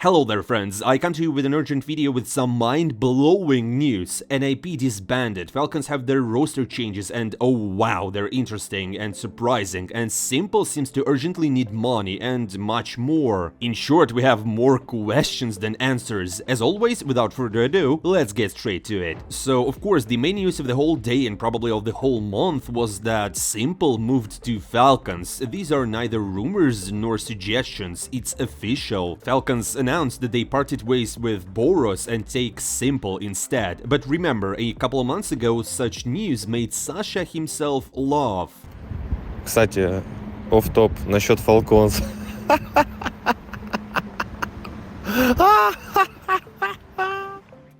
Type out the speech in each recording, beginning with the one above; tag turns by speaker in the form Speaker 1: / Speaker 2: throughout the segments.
Speaker 1: Hello there friends, I come to you with an urgent video with some mind-blowing news. NAP disbanded, Falcons have their roster changes and oh wow, they're interesting and surprising, and S1MPLE seems to urgently need money and much more. In short, we have more questions than answers. As always, without further ado, let's get straight to it. So of course, the main news of the whole day and probably of the whole month was that S1MPLE moved to Falcons. These are neither rumors nor suggestions, it's official. Falcons announced that they parted ways with Boros and take S1MPLE instead. But remember, a couple of months ago, such news made Sasha himself laugh.
Speaker 2: Кстати, офф-топ насчет Falcons.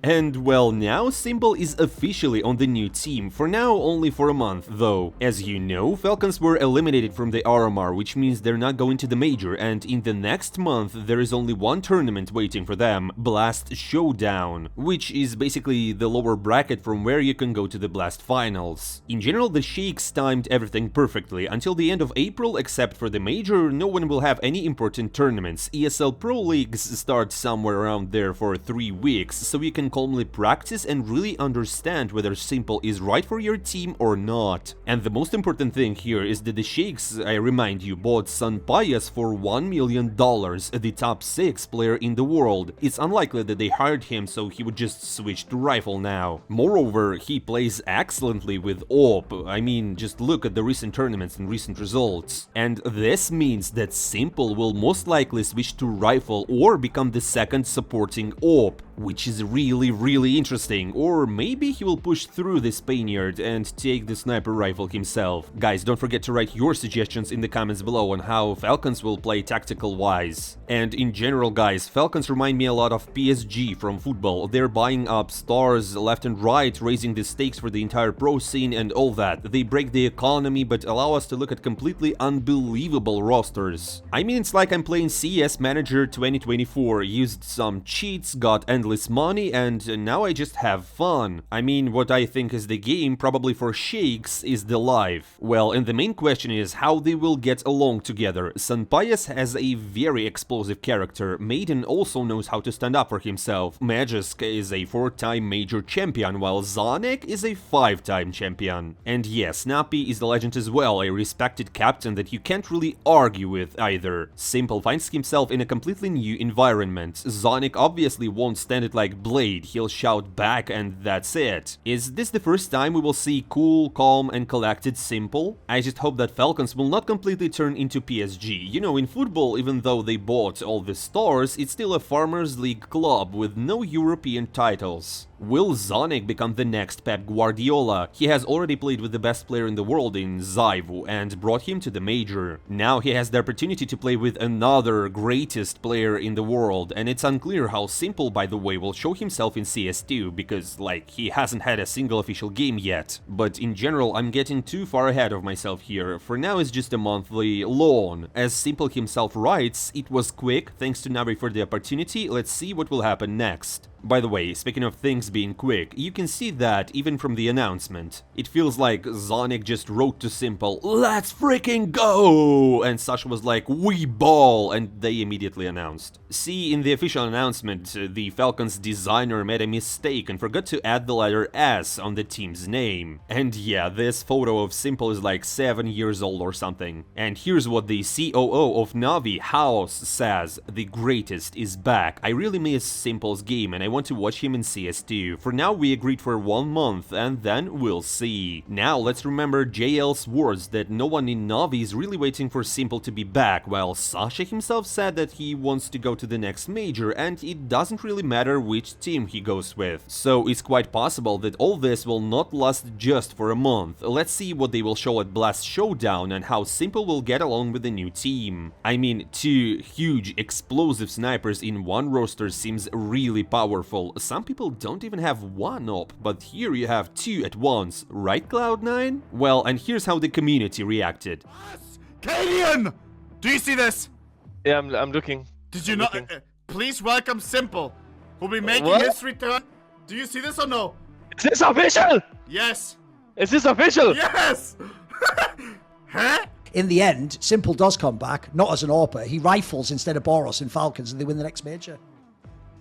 Speaker 1: And well, now S1MPLE is officially on the new team, for now only for a month though. As you know, Falcons were eliminated from the RMR, which means they're not going to the major, and in the next month there is only one tournament waiting for them, Blast Showdown, which is basically the lower bracket from where you can go to the Blast Finals. In general, the Sheiks timed everything perfectly. Until the end of April, except for the major, no one will have any important tournaments. ESL Pro Leagues start somewhere around there for 3 weeks, so you can calmly practice and really understand whether S1MPLE is right for your team or not. And the most important thing here is that the Sheiks, I remind you, bought S1MPLE for $1 million, the top 6 player in the world. It's unlikely that they hired him so he would just switch to rifle now. Moreover, he plays excellently with AWP. I mean, just look at the recent tournaments and recent results. And this means that S1MPLE will most likely switch to rifle or become the second supporting AWP, which is really interesting. Or maybe he will push through the Spaniard and take the sniper rifle himself. Guys, don't forget to write your suggestions in the comments below on how Falcons will play tactical wise. And in general, guys, Falcons remind me a lot of PSG from football. They're buying up stars left and right, raising the stakes for the entire pro scene and all that. They break the economy but allow us to look at completely unbelievable rosters. I mean, it's like I'm playing CS Manager 2024, used some cheats, got endless money, and now I just have fun. I mean, what I think is the game, probably for Sheiks, is the life. Well, and the main question is how they will get along together. S1MPLE has a very explosive character. Maiden also knows how to stand up for himself. Magisk is a 4-time major champion, while Zonic is a 5-time champion. And yes, Snappy is the legend as well, a respected captain that you can't really argue with either. S1MPLE finds himself in a completely new environment. Zonic obviously won't stand it like Blade, he'll shout back and that's it. Is this the first time we will see cool, calm and collected S1MPLE? I just hope that Falcons will not completely turn into PSG. You know, in football, even though they bought all the stars, it's still a Farmers League club with no European titles. Will Zonic become the next Pep Guardiola? He has already played with the best player in the world in Zaivu and brought him to the major. Now he has the opportunity to play with another greatest player in the world, and it's unclear how S1MPLE, by the way, will show himself in CS2 because, like, he hasn't had a single official game yet. But in general, I'm getting too far ahead of myself here. For now, it's just a monthly loan. As S1MPLE himself writes, it was quick, thanks to Navi for the opportunity, let's see what will happen next. By the way, speaking of things being quick, you can see that even from the announcement. It feels like Zonic just wrote to S1MPLE, "Let's freaking go!" And Sasha was like, "We ball!" and they immediately announced. See, in the official announcement, the Falcons designer made a mistake and forgot to add the letter S on the team's name. And yeah, this photo of S1MPLE is like 7 years old or something. And here's what the COO of Navi, House, says: "The greatest is back. I really miss S1MPLE's game and I want to watch him in CS2. For now, we agreed for 1 month, and then we'll see." Now, let's remember JL's words that no one in Navi is really waiting for S1MPLE to be back, while Sasha himself said that he wants to go to the next major, and it doesn't really matter which team he goes with. So it's quite possible that all this will not last just for a month. Let's see what they will show at Blast Showdown and how S1MPLE will get along with the new team. I mean, 2 huge explosive snipers in one roster seems really powerful. Some people don't even have 1 op, but here you have 2 at once, right, Cloud9? Well, and here's how the community reacted.
Speaker 3: Canadian! Do you see this?
Speaker 2: Yeah, I'm looking.
Speaker 3: Did you not? Please welcome S1MPLE, who'll be making history tonight. Do you see this or no?
Speaker 2: Is this official?
Speaker 3: Yes.
Speaker 2: Is this official?
Speaker 3: Yes! Huh?
Speaker 4: In the end, S1MPLE does come back, not as an AWPer. He rifles instead of Boros in Falcons and they win the next major.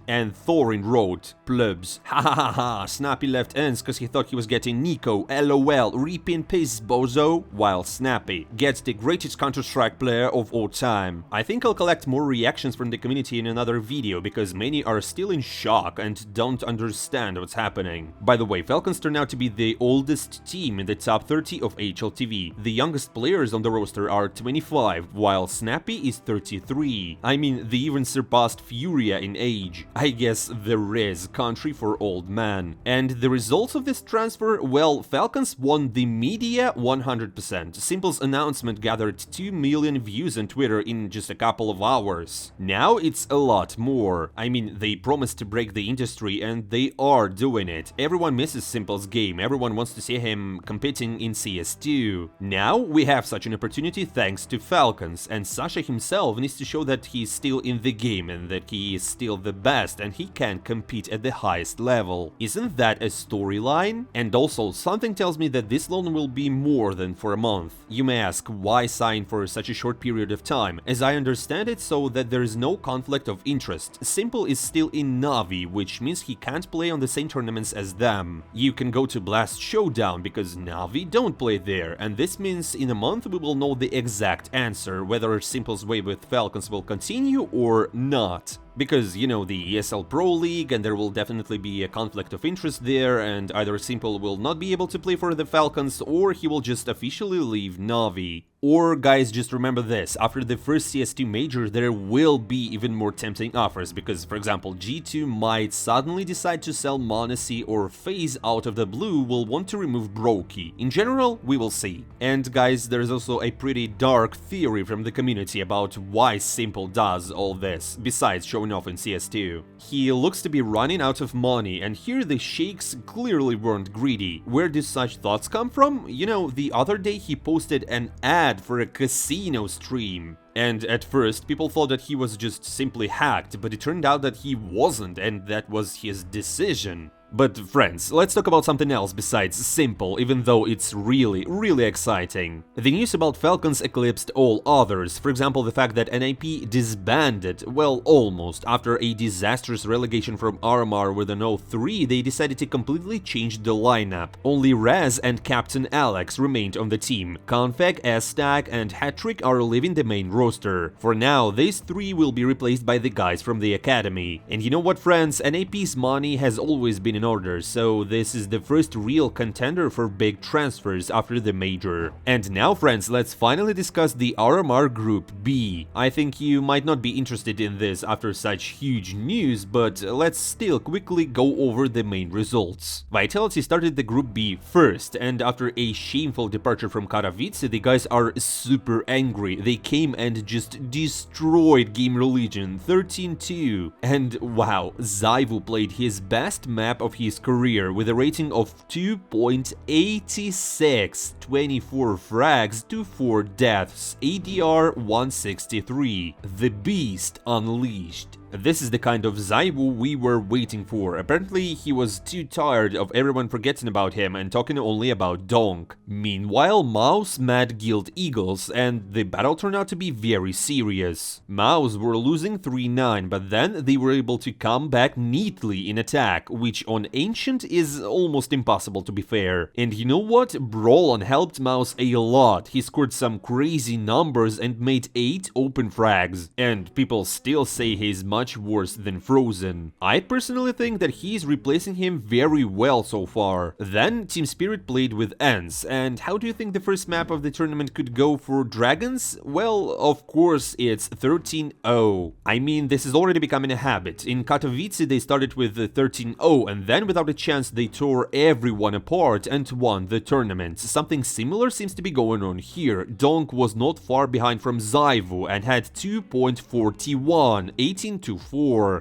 Speaker 1: And Thorin wrote, "Plebs, ha ha ha ha, Snappy left ends cause he thought he was getting Nico, lol, rip in peace, bozo," while Snappy gets the greatest Counter-Strike player of all time. I think I'll collect more reactions from the community in another video, because many are still in shock and don't understand what's happening. By the way, Falcons turned out to be the oldest team in the top 30 of HLTV. The youngest players on the roster are 25, while Snappy is 33. I mean, they even surpassed Furia in age. I guess there is country for old man. And the results of this transfer? Well, Falcons won the media 100%. Simple's announcement gathered 2 million views on Twitter in just a couple of hours. Now it's a lot more. I mean, they promised to break the industry and they are doing it. Everyone misses Simple's game, everyone wants to see him competing in CS2. Now we have such an opportunity thanks to Falcons, and Sasha himself needs to show that he's still in the game and that he is still the best and he can compete at the highest level. Isn't that a storyline? And also, something tells me that this loan will be more than for a month. You may ask, why sign for such a short period of time? As I understand it, so that there is no conflict of interest. Simple is still in Navi, which means he can't play on the same tournaments as them. You can go to Blast Showdown because Navi don't play there, and this means in a month we will know the exact answer, whether Simple's way with Falcons will continue or not. Because, you know, the ESL Pro League, and there will definitely be a conflict of interest there, and either Simple will not be able to play for the Falcons, or he will just officially leave Navi. Or, guys, just remember this, after the first CS2 major, there will be even more tempting offers, because, for example, G2 might suddenly decide to sell Monacy, or FaZe out of the blue will want to remove Brokey. In general, we will see. And, guys, there's also a pretty dark theory from the community about why Simple does all this, besides showing off in CS2. He looks to be running out of money, and here the sheikhs clearly weren't greedy. Where do such thoughts come from? You know, the other day he posted an ad for a casino stream. And at first, people thought that he was just simply hacked, but it turned out that he wasn't, and that was his decision. But friends, let's talk about something else besides Simple, even though it's really exciting. The news about Falcons eclipsed all others, for example the fact that NIP disbanded, well almost, after a disastrous relegation from RMR with an 0-3 they decided to completely change the lineup. Only Raz and Captain Alex remained on the team, Confeg, S-Stack and Hattrick are leaving the main roster. For now, these three will be replaced by the guys from the academy. And you know what friends, NIP's money has always been in order, so this is the first real contender for big transfers after the major. And now friends, let's finally discuss the RMR Group B. I think you might not be interested in this after such huge news, but let's still quickly go over the main results. Vitality started the Group B first, and after a shameful departure from Katowice, the guys are super angry. They came and just destroyed Game Religion 13-2. And wow, Zyvu played his best map of his career with a rating of 2.86, 24 frags to 4 deaths, ADR 163. The beast unleashed. This is the kind of Zyvu we were waiting for. Apparently, he was too tired of everyone forgetting about him and talking only about Donk. Meanwhile, Mouse met Guild Eagles, and the battle turned out to be very serious. Mouse were losing 3-9, but then they were able to come back neatly in attack, which on Ancient is almost impossible to be fair. And you know what? Brolon helped Mouse a lot. He scored some crazy numbers and made 8 open frags. And people still say he's much worse than Frozen. I personally think that he's replacing him very well so far. Then Team Spirit played with Ents, and how do you think the first map of the tournament could go for Dragons? Well, of course it's 13-0. I mean, this is already becoming a habit. In Katowice they started with 13-0, and then without a chance they tore everyone apart and won the tournament. Something similar seems to be going on here. Donk was not far behind from Zyvu and had 2.41, 18-4.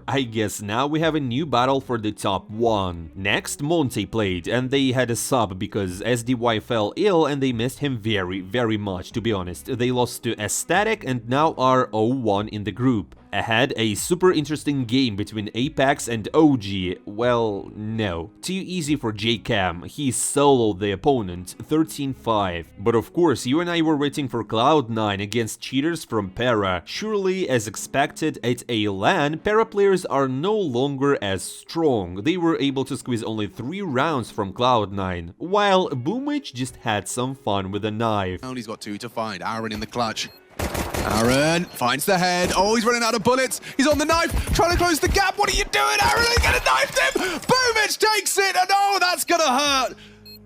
Speaker 1: I guess now we have a new battle for the top 1. Next, Monte played, and they had a sub because SDY fell ill and they missed him very much, to be honest. They lost to Aesthetic and now are 0-1 in the group. Ahead, a super interesting game between Apex and OG. Well, no. Too easy for JCam. He soloed the opponent, 13-5. But of course, you and I were waiting for Cloud9 against cheaters from Para. Surely, as expected, at a LAN, Para players are no longer as strong. They were able to squeeze only 3 rounds from Cloud9, while Boomich just had some fun with a knife.
Speaker 4: He's got 2 to find. Aaron in the clutch. Aaron finds the head. Oh, he's running out of bullets. He's on the knife, trying to close the gap. What are you doing, Aaron? He's gonna knife him. Boomich takes it, and oh, that's gonna hurt.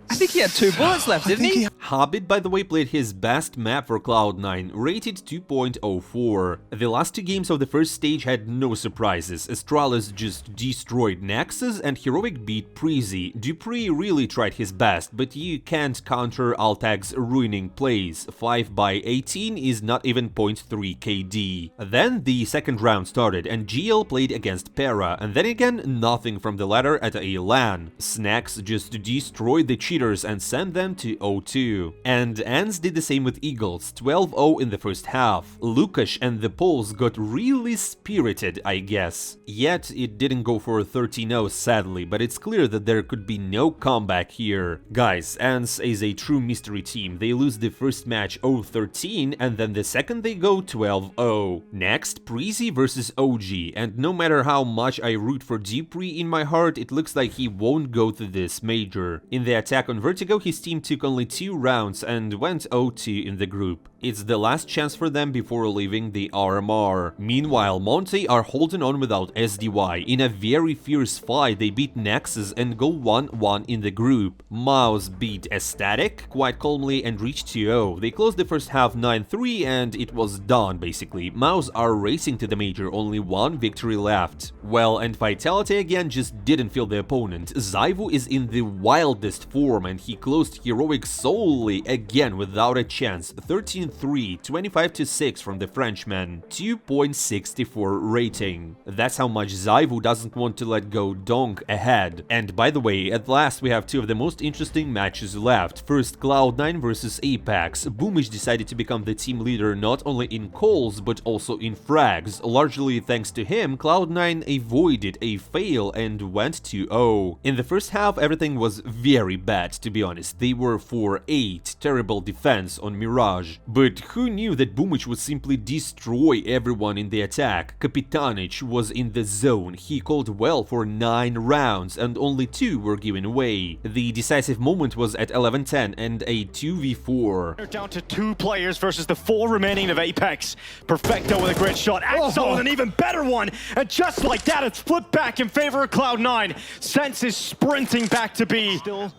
Speaker 5: I think he had 2 bullets left, didn't he?
Speaker 1: Hobbit, by the way, played his best map for Cloud9, rated 2.04. The last 2 games of the first stage had no surprises. Astralis just destroyed Nexus and Heroic beat Preezy. Dupree really tried his best, but you can't counter Altag's ruining plays. 5/18 is not even 0.3 KD. Then the second round started and GL played against Para, and then again nothing from the latter at a LAN. Snacks just destroyed the cheaters and sent them to 0-2. And Ans did the same with Eagles, 12-0 in the first half. Lukash and the Poles got really spirited, I guess. Yet it didn't go for 13-0 sadly, but it's clear that there could be no comeback here. Guys, Ans is a true mystery team. They lose the first match 0-13 and then the second they go 12-0. Next, Preezy versus OG, and no matter how much I root for Dupree in my heart, it looks like he won't go to this major. In the attack on Vertigo, his team took only 2 rounds and went 0-2 in the group. It's the last chance for them before leaving the RMR. Meanwhile, Monte are holding on without SDY. In a very fierce fight, they beat Nexus and go 1-1 in the group. Mouse beat Aesthetic quite calmly and reached 2-0. They closed the first half 9-3 and it was done basically. Mouse are racing to the major, only 1 victory left. Well, and Vitality again just didn't feel the opponent. Zyvu is in the wildest form and he closed Heroic solely again without a chance. 13-3, 25-6 from the Frenchman, 2.64 rating. That's how much Zyvu doesn't want to let go Donk ahead. And by the way, at last we have 2 of the most interesting matches left. First, Cloud9 versus Apex. Boomich decided to become the team leader not only in calls but also in frags. Largely thanks to him, Cloud9 avoided a fail and went 2-0. In the first half, everything was very bad, to be honest. They were 4-8, terrible defense on Mirage. But who knew that Boomich would simply destroy everyone in the attack? Kapitanich was in the zone. He called well for 9 rounds and only 2 were given away. The decisive moment was at 11-10 and a 2v4.
Speaker 6: They're down to 2 players versus the 4 remaining of Apex. Perfecto with a great shot. Axel with an even better one. And just like that, it's flipped back in favor of Cloud9. Sense is sprinting back to B. Still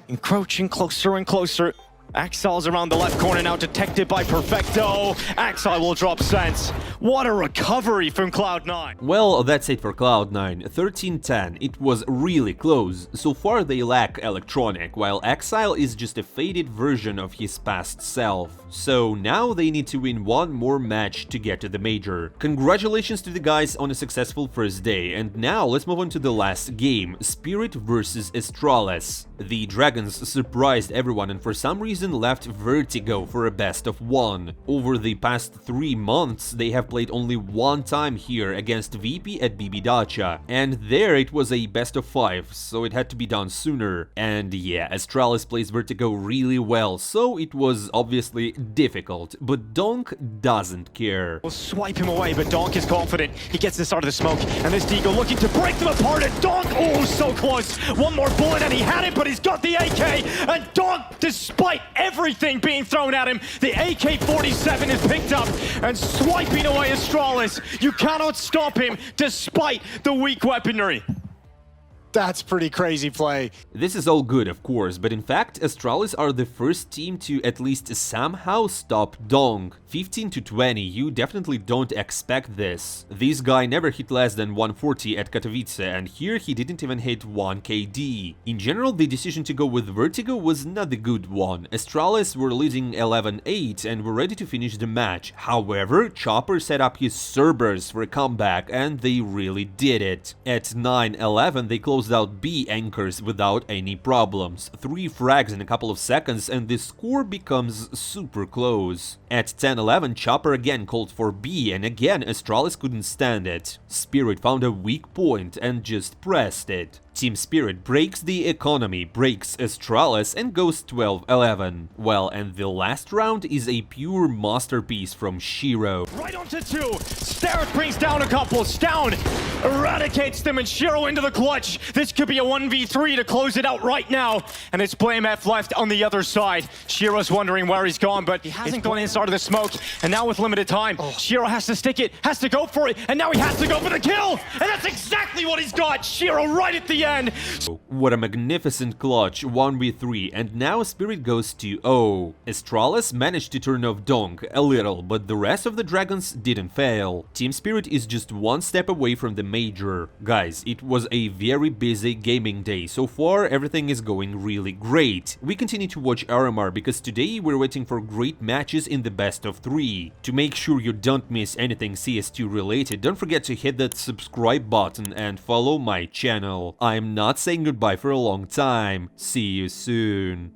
Speaker 6: encroaching closer and closer. Axel's around the left corner now, detected by Perfecto. Axel will drop Sense. What a recovery from Cloud9.
Speaker 1: Well, that's it for Cloud9. 13-10. It was really close. So far they lack Electronic, while Exile is just a faded version of his past self. So now they need to win 1 more match to get to the major. Congratulations to the guys on a successful first day, and now let's move on to the last game, Spirit versus Astralis. The Dragons surprised everyone and for some reason left Vertigo for a best of 1. Over the past 3 months, they have played only 1 time here against VP at BB Dacha, and there it was a best of 5, so it had to be done sooner. And yeah, Astralis plays Vertigo really well, so it was obviously difficult, but Donk doesn't care.
Speaker 6: We'll swipe him away, but Donk is confident. He gets this out of the smoke, and this Deagle looking to break them apart, and Donk, oh, so close. 1 more bullet, and he had it, but he's got the AK, and Donk, despite everything being thrown at him, the AK-47 is picked up and swiping away Astralis. You cannot stop him despite the weak weaponry.
Speaker 7: That's pretty crazy play.
Speaker 1: This is all good, of course, but in fact, Astralis are the first team to at least somehow stop Dong. 15-20, you definitely don't expect this. This guy never hit less than 140 at Katowice, and here he didn't even hit 1 KD. In general, the decision to go with Vertigo was not the good one. Astralis were leading 11-8 and were ready to finish the match. However, Chopper set up his Cerberus for a comeback, and they really did it. At 9-11, they closed closed out B anchors without any problems. 3 frags in a couple of seconds and the score becomes super close. At 10-11, Chopper again called for B and again Astralis couldn't stand it. Spirit found a weak point and just pressed it. Team Spirit breaks the economy, breaks Astralis and goes 12-11. Well, and the last round is a pure masterpiece from Shiro.
Speaker 6: Right onto 2. Starrett brings down a couple. Down eradicates them and Shiro into the clutch. This could be a 1v3 to close it out right now. And it's Blame F left on the other side. Shiro's wondering where he's gone, but he hasn't gone inside of the smoke. And now with limited time, Shiro has to stick it, has to go for it, and now he has to go for the kill! And that's exactly what he's got! Shiro right at the end!
Speaker 1: What a magnificent clutch, 1v3, and now Spirit goes to 0. Astralis managed to turn off Donk a little, but the rest of the Dragons didn't fail. Team Spirit is just one step away from the major. Guys, it was a very busy gaming day. So far, everything is going really great. We continue to watch RMR because today we're waiting for great matches in the best of 3. To make sure you don't miss anything CS2 related, don't forget to hit that subscribe button and follow my channel. I'm not saying goodbye for a long time. See you soon.